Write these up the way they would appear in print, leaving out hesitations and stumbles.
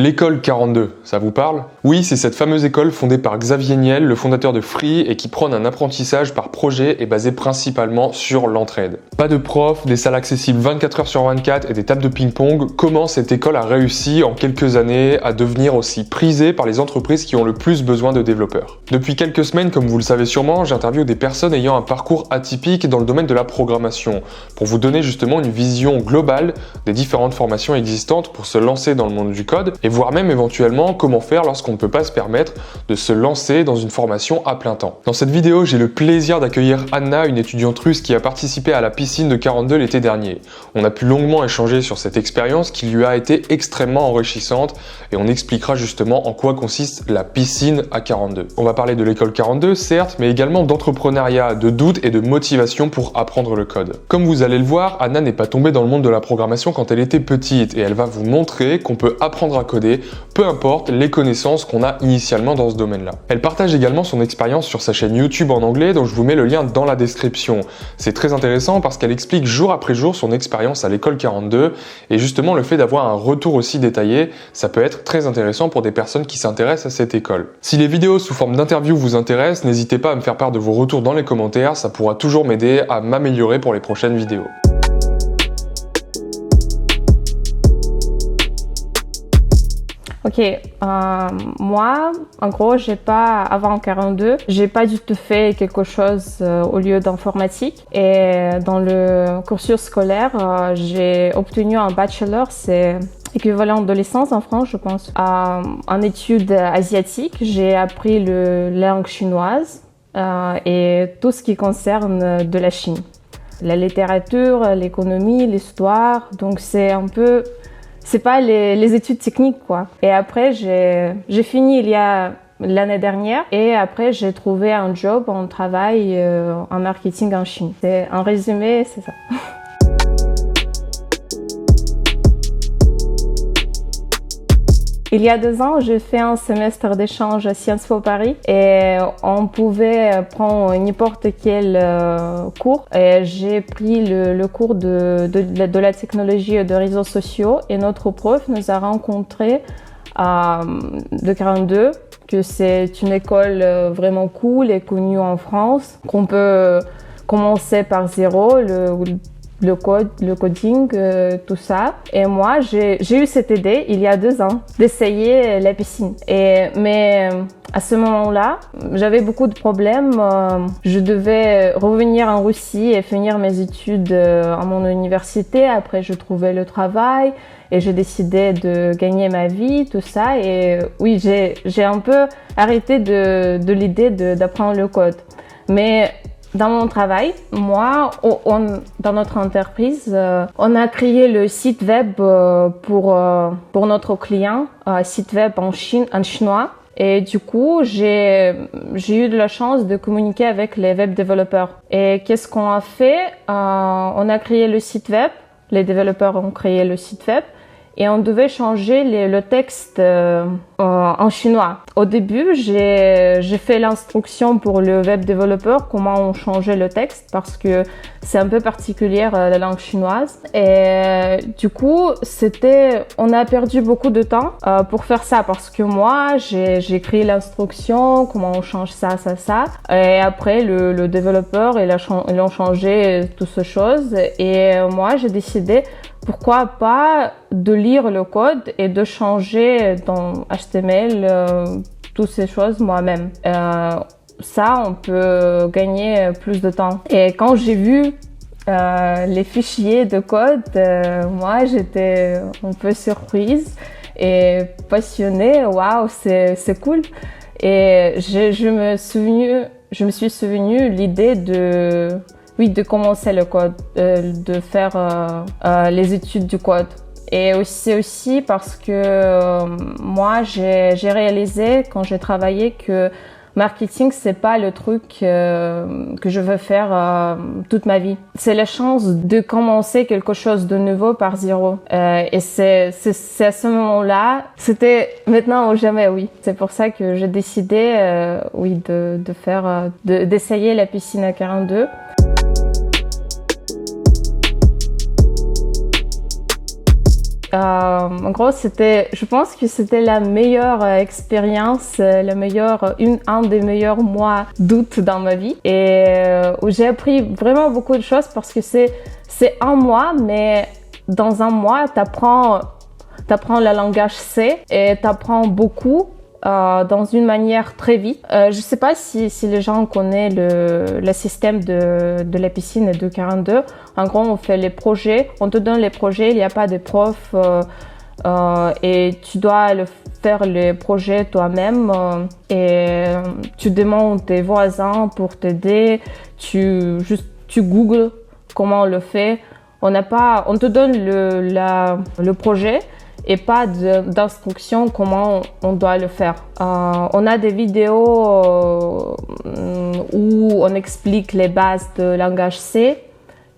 L'école 42, ça vous parle? Oui, c'est cette fameuse école fondée par Xavier Niel, le fondateur de Free, et qui prône un apprentissage par projet et basé principalement sur l'entraide. Pas de profs, des salles accessibles 24 heures sur 24 et des tables de ping-pong, comment cette école a réussi en quelques années à devenir aussi prisée par les entreprises qui ont le plus besoin de développeurs. Depuis quelques semaines, comme vous le savez sûrement, j'interviewe des personnes ayant un parcours atypique dans le domaine de la programmation, pour vous donner justement une vision globale des différentes formations existantes pour se lancer dans le monde du code, et voir même éventuellement comment faire lorsqu'on ne peut pas se permettre de se lancer dans une formation à plein temps. Dans cette vidéo, j'ai le plaisir d'accueillir Anna, une étudiante russe qui a participé à la piscine de 42 l'été dernier. On a pu longuement échanger sur cette expérience qui lui a été extrêmement enrichissante et on expliquera justement en quoi consiste la piscine à 42. On va parler de l'école 42, certes, mais également d'entrepreneuriat, de doute et de motivation pour apprendre le code. Comme vous allez le voir, Anna n'est pas tombée dans le monde de la programmation quand elle était petite et elle va vous montrer qu'on peut apprendre à coder, peu importe les connaissances qu'on a initialement dans ce domaine-là. Elle partage également son expérience sur sa chaîne YouTube en anglais, dont je vous mets le lien dans la description. C'est très intéressant parce qu'elle explique jour après jour son expérience à l'école 42, et justement le fait d'avoir un retour aussi détaillé, ça peut être très intéressant pour des personnes qui s'intéressent à cette école. Si les vidéos sous forme d'interview vous intéressent, n'hésitez pas à me faire part de vos retours dans les commentaires, ça pourra toujours m'aider à m'améliorer pour les prochaines vidéos. Ok, moi, en gros, avant 42, j'ai pas du tout fait quelque chose au lieu d'informatique. Et dans le cursus scolaire, j'ai obtenu un bachelor, c'est équivalent de licence en France, je pense. En études asiatiques, j'ai appris la langue chinoise et tout ce qui concerne de la Chine. La littérature, l'économie, l'histoire, donc c'est pas les études techniques, quoi. Et après, j'ai fini l'année dernière et après, j'ai trouvé un job, un travail en marketing en Chine. C'est un résumé, c'est ça. Il y a 2 ans, j'ai fait un semestre d'échange à Sciences Po Paris et on pouvait prendre n'importe quel cours. Et j'ai pris le cours de la technologie et de réseaux sociaux et notre prof nous a rencontrés de 42, que c'est une école vraiment cool et connue en France, qu'on peut commencer par zéro, le coding, tout ça. Et moi, j'ai eu cette idée il y a 2 ans d'essayer la piscine. Mais à ce moment-là, j'avais beaucoup de problèmes. Je devais revenir en Russie et finir mes études à mon université. Après, je trouvais le travail et j'ai décidé de gagner ma vie, tout ça. Et oui, j'ai un peu arrêté de l'idée d'apprendre le code. Mais dans mon travail, moi, dans notre entreprise, on a créé le site web pour notre client, site web en chinois. Et du coup, j'ai eu de la chance de communiquer avec les web développeurs. Et qu'est-ce qu'on a fait? On a créé le site web. Les développeurs ont créé le site web. Et on devait changer le texte en chinois. Au début, j'ai fait l'instruction pour le web développeur, comment on changeait le texte, parce que c'est un peu particulier la langue chinoise. Et du coup, on a perdu beaucoup de temps pour faire ça, parce que moi, j'ai écrit l'instruction, comment on change ça. Et après, le développeur, ils ont changé toutes ces choses. Et moi, j'ai décidé, pourquoi pas de lire le code et de changer dans HTML toutes ces choses moi-même. Ça, on peut gagner plus de temps. Et quand j'ai vu les fichiers de code, moi, j'étais un peu surprise et passionnée. Waouh, c'est cool. Et je me suis souvenu l'idée de commencer le code, de faire les études du code. Et aussi parce que moi, j'ai réalisé quand j'ai travaillé que marketing, c'est pas le truc que je veux faire toute ma vie. C'est la chance de commencer quelque chose de nouveau par zéro. Et c'est à ce moment-là, c'était maintenant ou jamais, oui. C'est pour ça que j'ai décidé, d'essayer la piscine à 42. En gros, je pense que c'était la meilleure expérience, un des meilleurs mois d'août dans ma vie, et où j'ai appris vraiment beaucoup de choses parce que c'est un mois, mais dans un mois, t'apprends le langage C et t'apprends beaucoup. Dans une manière très vite. Je sais pas si les gens connaissent le système de la piscine et de 42. En gros, on fait les projets, on te donne les projets, il n'y a pas de prof et tu dois faire les projets toi-même et tu demandes tes voisins pour t'aider. Tu googles comment on le fait. On te donne le projet et pas d'instruction comment on doit le faire. On a des vidéos où on explique les bases de langage C.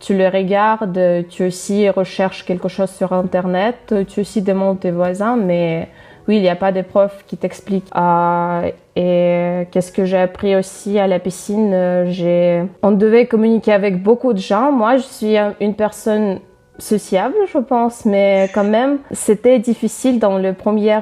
Tu les regardes, tu aussi recherches quelque chose sur Internet, tu aussi demandes tes voisins, mais oui, il n'y a pas de prof qui t'explique. Et qu'est-ce que j'ai appris aussi à la piscine? On devait communiquer avec beaucoup de gens. Moi, je suis une personne sociable, je pense, mais quand même, c'était difficile dans le premier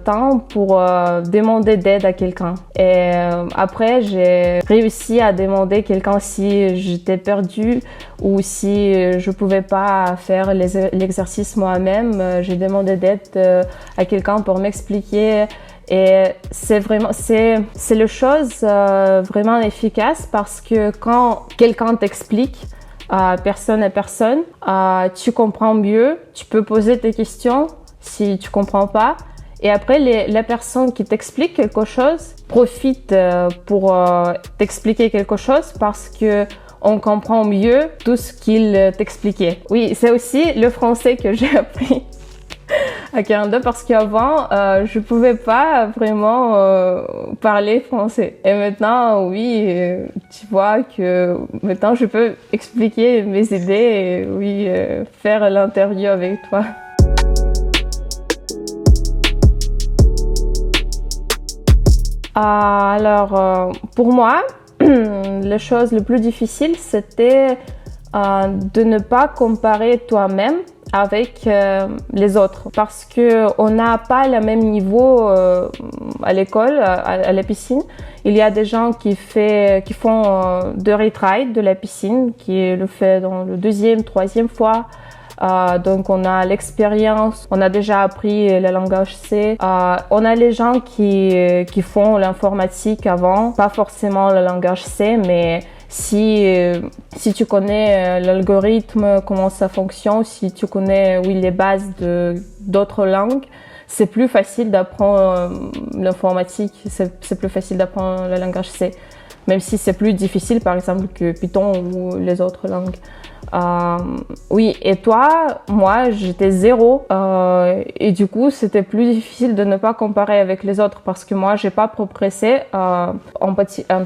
temps pour demander d'aide à quelqu'un. Et après, j'ai réussi à demander quelqu'un si j'étais perdue ou si je pouvais pas faire l'exercice moi-même. J'ai demandé d'aide à quelqu'un pour m'expliquer. Et c'est le chose vraiment efficace parce que quand quelqu'un t'explique, personne à personne, tu comprends mieux, tu peux poser tes questions si tu comprends pas. Et après, la personne qui t'explique quelque chose profite pour t'expliquer quelque chose parce que on comprend mieux tout ce qu'il t'expliquait. Oui, c'est aussi le français que j'ai appris à 42 parce qu'avant, je pouvais pas vraiment parler français. Et maintenant, oui, tu vois que maintenant je peux expliquer mes idées et oui, faire l'interview avec toi. Alors, pour moi, la chose la plus difficile, c'était de ne pas comparer toi-même avec les autres parce que on n'a pas le même niveau à l'école, à la piscine. Il y a des gens qui font de retry de la piscine, qui le fait dans le deuxième, troisième fois. Donc on a l'expérience, on a déjà appris le langage C. On a les gens qui font l'informatique avant, pas forcément le langage C, mais si tu connais l'algorithme, comment ça fonctionne, si tu connais les bases d'autres langues, c'est plus facile d'apprendre l'informatique, c'est plus facile d'apprendre le langage C, même si c'est plus difficile par exemple que Python ou les autres langues. Oui, et toi, moi, j'étais 0 et du coup, c'était plus difficile de ne pas comparer avec les autres parce que moi, j'ai pas progressé. En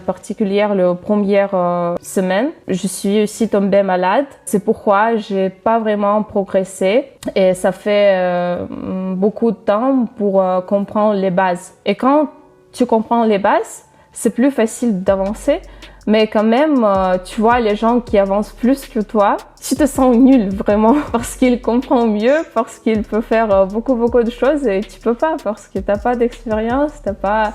particulier, la première semaine, je suis aussi tombée malade. C'est pourquoi j'ai pas vraiment progressé et ça fait beaucoup de temps pour comprendre les bases. Et quand tu comprends les bases, c'est plus facile d'avancer. Mais quand même, tu vois les gens qui avancent plus que toi, tu te sens nul vraiment parce qu'ils comprennent mieux, parce qu'ils peuvent faire beaucoup de choses et tu peux pas parce que t'as pas d'expérience, t'as pas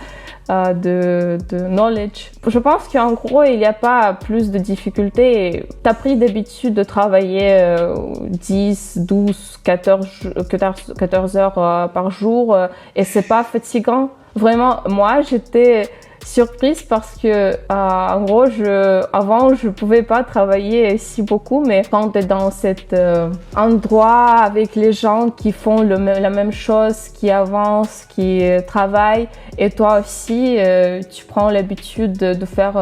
de knowledge. Je pense qu'en gros, il n'y a pas plus de difficultés. T'as pris d'habitude de travailler 10, 12, 14 heures par jour et c'est pas fatigant. Vraiment, moi, j'étais surprise parce que en gros avant je pouvais pas travailler si beaucoup, mais quand tu es dans cet endroit avec les gens qui font la même chose, qui avancent, qui travaillent et toi aussi tu prends l'habitude de faire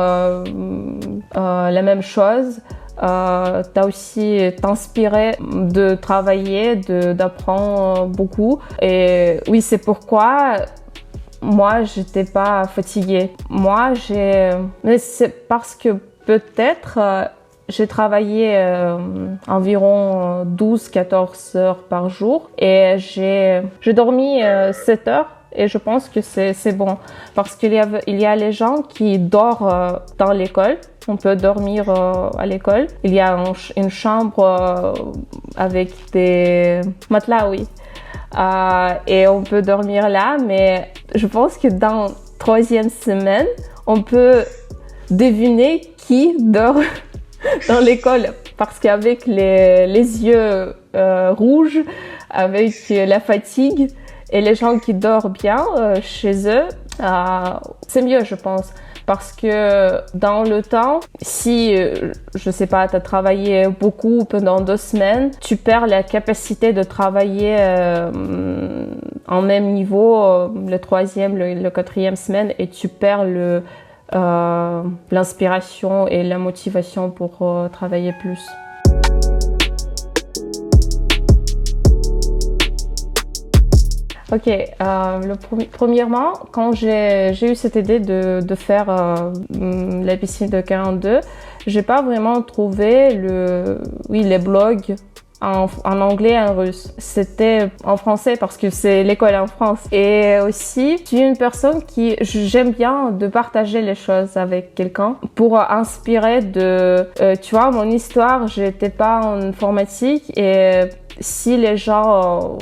la même chose, t'as aussi t'inspiré de travailler, d'apprendre beaucoup. Et oui, c'est pourquoi moi, j'étais pas fatiguée. Mais c'est parce que peut-être j'ai travaillé environ 12-14 heures par jour et j'ai dormi 7 heures et je pense que c'est bon parce qu'il y a les gens qui dorment dans l'école. On peut dormir à l'école. Il y a une chambre avec des matelas, oui. et on peut dormir là, mais je pense que dans la 3e semaine, on peut deviner qui dort dans l'école parce qu'avec les yeux rouges, avec la fatigue et les gens qui dorment bien chez eux, c'est mieux, je pense. Parce que dans le temps, si, je sais pas, tu as travaillé beaucoup pendant 2 semaines, tu perds la capacité de travailler en même niveau le 3e, le 4e semaine et tu perds l'inspiration et la motivation pour travailler plus. Ok, premièrement, quand j'ai eu cette idée de faire la piscine de 42, j'ai pas vraiment trouvé les blogs en anglais et en russe. C'était en français parce que c'est l'école en France. Et aussi, je suis une personne qui, j'aime bien de partager les choses avec quelqu'un pour inspirer tu vois, mon histoire, j'étais pas en informatique et si les gens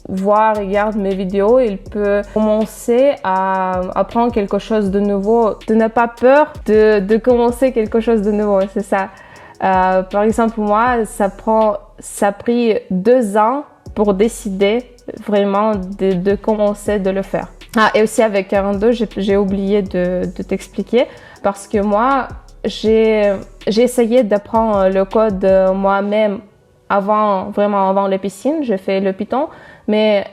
regardent mes vidéos, ils peuvent commencer à apprendre quelque chose de nouveau, de ne pas peur de commencer quelque chose de nouveau, c'est ça. Par exemple, moi, ça a pris 2 ans pour décider vraiment de commencer de le faire. Et aussi avec 42, j'ai oublié de t'expliquer parce que moi, j'ai essayé d'apprendre le code moi-même avant les piscines. J'ai fait le Python, mais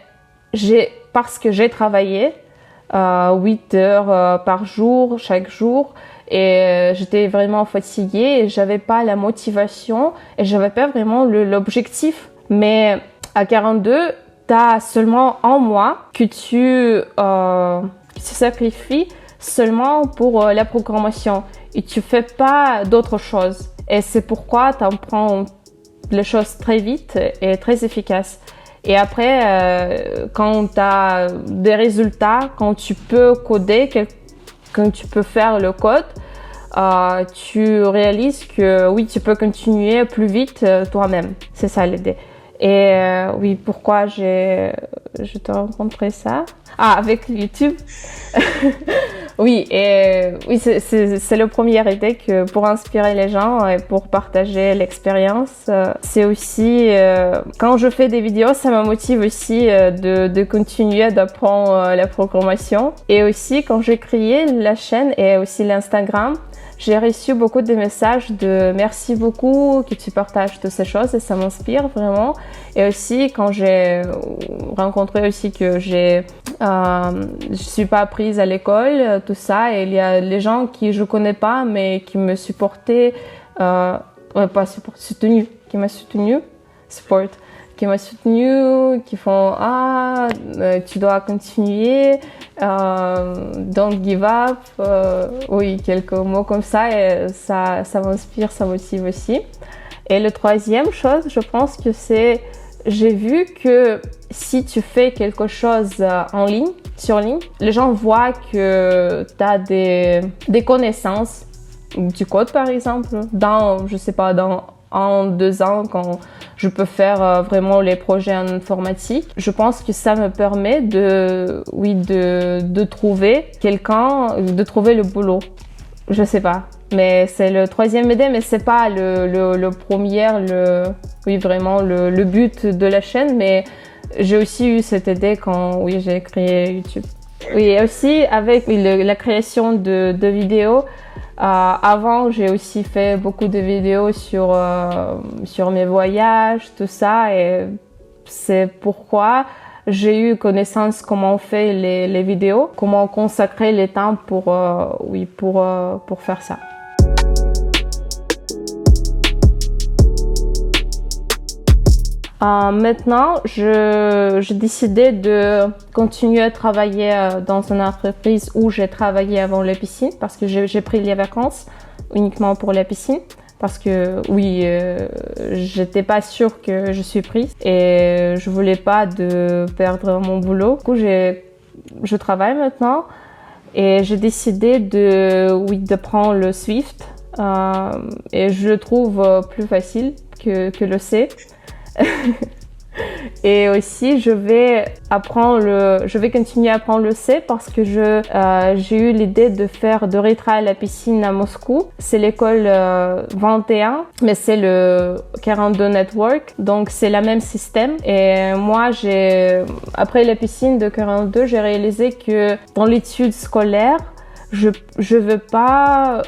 parce que j'ai travaillé 8 heures par jour, chaque jour, et j'étais vraiment fatiguée et j'avais pas la motivation et j'avais pas vraiment l'objectif. Mais à 42, t'as seulement 1 mois que tu sacrifies seulement pour la programmation et tu fais pas d'autres choses. Et c'est pourquoi tu apprends les choses très vite et très efficaces. Et après, quand tu as des résultats, quand tu peux coder, quand tu peux faire le code, tu réalises que oui, tu peux continuer plus vite toi-même. C'est ça l'idée. Et oui, pourquoi je t'ai rencontré ça? Avec YouTube. Oui, c'est la première idée que pour inspirer les gens et pour partager l'expérience. C'est aussi, quand je fais des vidéos, ça me motive aussi de continuer d'apprendre la programmation. Et aussi, quand j'ai créé la chaîne et aussi l'Instagram, j'ai reçu beaucoup de messages de merci beaucoup que tu partages toutes ces choses et ça m'inspire vraiment. Et aussi quand j'ai rencontré aussi que je suis pas prise à l'école, tout ça, et il y a les gens qui je connais pas mais qui me supportaient, qui m'a soutenu, qui font tu dois continuer, don't give up, oui, quelques mots comme ça, et ça m'inspire, ça motive aussi. Et le 3e chose, je pense que c'est, j'ai vu que si tu fais quelque chose sur ligne, les gens voient que tu as des connaissances du code par exemple, dans 1-2 ans, quand je peux faire vraiment les projets en informatique. Je pense que ça me permet de trouver quelqu'un, de trouver le boulot. Je sais pas. Mais c'est le 3e idée, mais c'est pas le premier, vraiment le but de la chaîne, mais j'ai aussi eu cette idée quand, j'ai créé YouTube. Oui, et aussi avec la création de vidéos, avant, j'ai aussi fait beaucoup de vidéos sur mes voyages, tout ça, et c'est pourquoi j'ai eu connaissance comment on fait les vidéos, comment consacrer le temps pour faire ça. Maintenant, j'ai décidé de continuer à travailler dans une entreprise où j'ai travaillé avant la piscine parce que j'ai pris les vacances uniquement pour la piscine parce que j'étais pas sûre que je suis prise et je voulais pas de perdre mon boulot. Du coup, je travaille maintenant et j'ai décidé de prendre le Swift et je le trouve plus facile que le C. Et aussi, je vais continuer à apprendre le C parce que j'ai eu l'idée de retravailler à la piscine à Moscou. C'est l'école 21, mais c'est le 42 Network, donc c'est le même système. Et moi, après la piscine de 42, j'ai réalisé que dans l'étude scolaire, je veux pas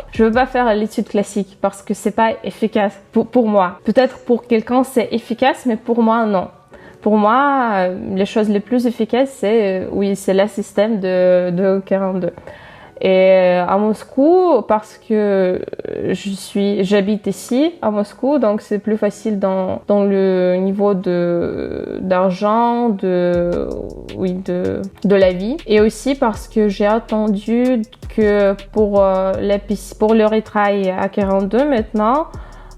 faire l'étude classique parce que c'est pas efficace pour moi. Peut-être pour quelqu'un c'est efficace, mais pour moi non. Pour moi, les choses les plus efficaces, c'est le système de 42. Et à Moscou, parce que j'habite ici à Moscou, donc c'est plus facile dans le niveau d'argent, de la vie. Et aussi parce que j'ai entendu que pour le retrait à 42 maintenant,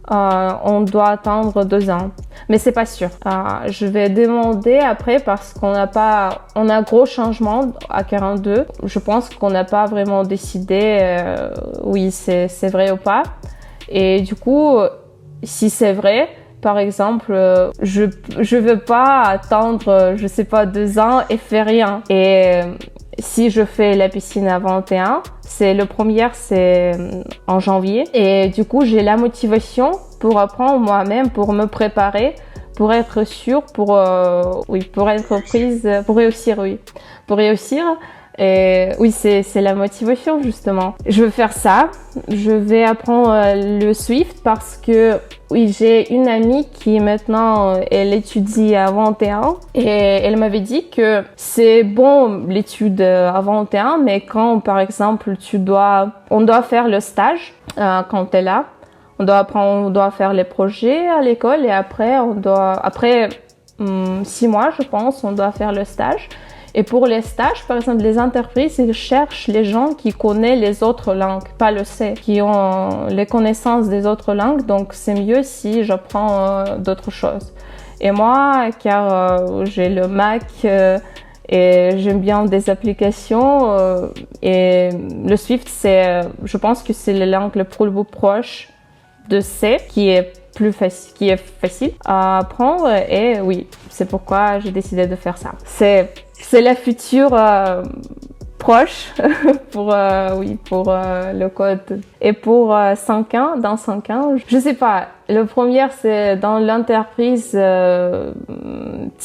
on doit attendre 2 ans. Mais c'est pas sûr. Je vais demander après parce on a gros changement à 42. Je pense qu'on n'a pas vraiment décidé c'est vrai ou pas. Et du coup, si c'est vrai, par exemple, je veux pas attendre, 2 ans et faire rien. Et si je fais la piscine à 21, le premier, c'est en janvier. Et du coup, j'ai la motivation pour apprendre moi-même, pour me préparer, pour être sûre, pour être prise, pour réussir, Pour réussir. Et c'est la motivation, justement. Je veux faire ça. Je vais apprendre le Swift parce que, j'ai une amie qui maintenant, elle étudie à 21 et elle m'avait dit que c'est bon l'étude à 21, mais quand, par exemple, on doit faire le stage quand t'es là. On doit faire les projets à l'école et après 6 mois, je pense, on doit faire le stage. Et pour les stages, par exemple, les entreprises, ils cherchent les gens qui connaissent les autres langues, pas le C, qui ont les connaissances des autres langues. Donc, c'est mieux si j'apprends d'autres choses. Et moi, car j'ai le Mac et j'aime bien des applications, et le Swift, je pense que c'est la langue la plus proche de C, qui est facile à apprendre. Et c'est pourquoi j'ai décidé de faire ça. C'est la future proche pour le code. Et pour 5 ans, dans 5 ans, je sais pas. Le premier, c'est dans l'entreprise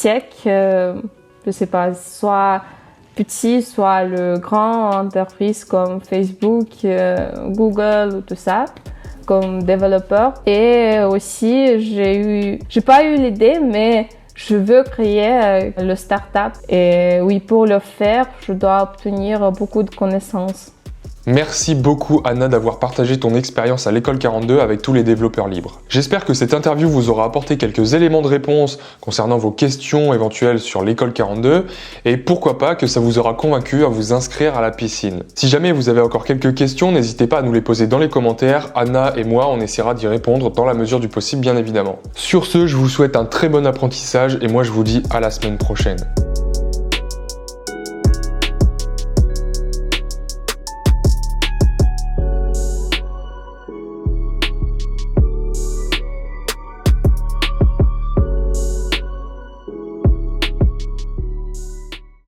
tech, je sais pas, soit petit, soit le grand entreprise comme Facebook, Google ou tout ça, comme développeur. Et aussi, j'ai pas eu l'idée, mais je veux créer le start-up. Et pour le faire, je dois obtenir beaucoup de connaissances. Merci beaucoup Anna d'avoir partagé ton expérience à l'école 42 avec tous les développeurs libres. J'espère que cette interview vous aura apporté quelques éléments de réponse concernant vos questions éventuelles sur l'école 42 et pourquoi pas que ça vous aura convaincu à vous inscrire à la piscine. Si jamais vous avez encore quelques questions, n'hésitez pas à nous les poser dans les commentaires. Anna et moi, on essaiera d'y répondre dans la mesure du possible, bien évidemment. Sur ce, je vous souhaite un très bon apprentissage et moi je vous dis à la semaine prochaine.